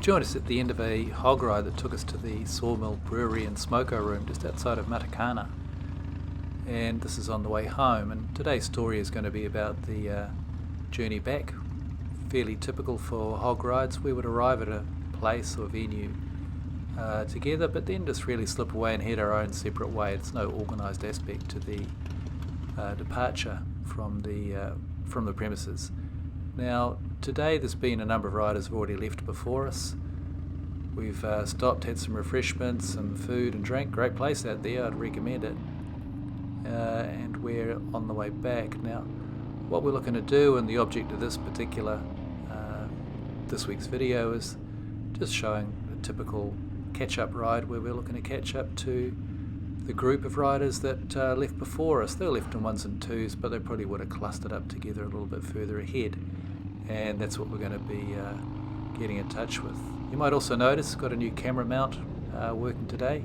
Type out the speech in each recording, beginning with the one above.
You've joined us at the end of a hog ride that took us to the Sawmill Brewery and Smoko room just outside of Matakana. And this is on the way home, and today's story is going to be about the journey back. Fairly typical for hog rides. We would arrive at a place or venue together, but then just really slip away and head our own separate way. There's no organised aspect to the departure from the premises. Now, today there's been a number of riders who've already left before us. We've stopped, had some refreshments, some food and drink. Great place out there, I'd recommend it. And we're on the way back. Now, what we're looking to do, and the object of this particular this week's video, is just showing a typical catch-up ride where we're looking to catch up to the group of riders that left before us. They were left in ones and twos, but they probably would have clustered up together a little bit further ahead, and that's what we're going to be getting in touch with. You might also notice got a new camera mount working today.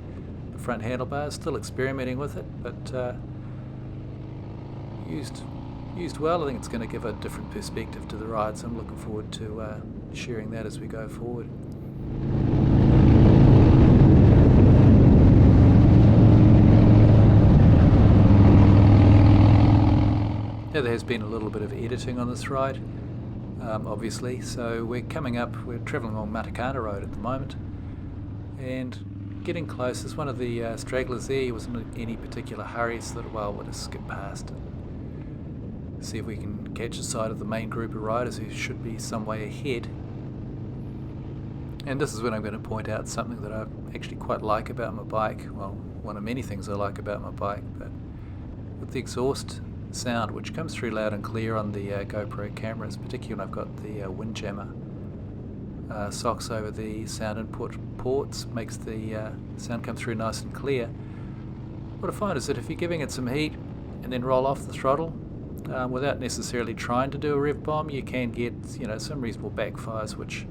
The front handlebars, still experimenting with it, but used well. I think it's going to give a different perspective to the ride, so I'm looking forward to sharing that as we go forward. Now, there has been a little bit of editing on this ride, obviously, so we're travelling along Matakana Road at the moment, and getting close. There's one of the stragglers there. He wasn't in any particular hurry, so that we'll just skip past and see if we can catch a sight of the main group of riders who should be some way ahead. And this is when I'm going to point out something that I actually quite like about my bike. Well, one of many things I like about my bike, but with the exhaust sound, which comes through loud and clear on the GoPro cameras, particularly when I've got the windjammer socks over the sound input ports, makes the sound come through nice and clear. What I find is that if you're giving it some heat and then roll off the throttle without necessarily trying to do a rev bomb, you can get some reasonable backfires, which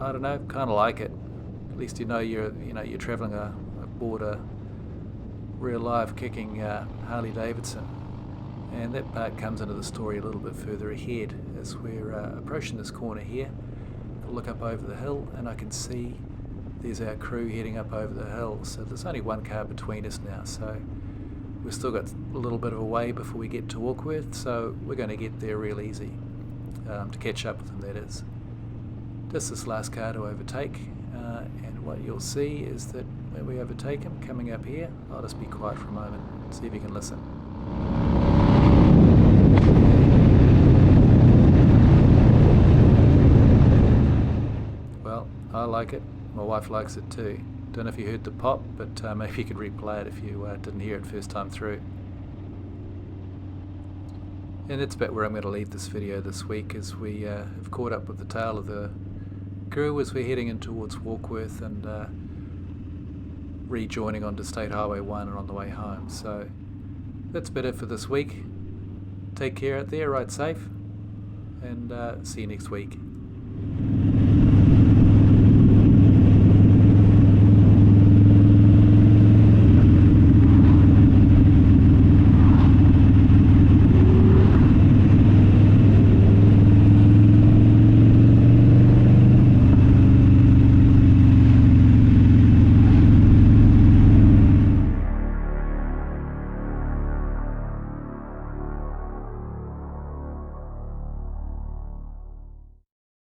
I don't know, kind of like it. At least you're travelling aboard a real live kicking Harley Davidson. And that part comes into the story a little bit further ahead as we're approaching this corner here. I'll look up over the hill and I can see there's our crew heading up over the hill. So there's only one car between us now, so we've still got a little bit of a way before we get to Warkworth, so we're going to get there real easy to catch up with them, that is. Just this last car to overtake, and what you'll see is that when we overtake him coming up here, I'll just be quiet for a moment, see if you can listen. Well, I like it. My wife likes it too. Don't know if you heard the pop, but maybe you could replay it if you didn't hear it first time through. And that's about where I'm going to leave this video this week, as we have caught up with the tail of the crew as we're heading in towards Warkworth and rejoining onto State Highway 1 and on the way home. So that's about it for this week. Take care out there, ride safe, and see you next week.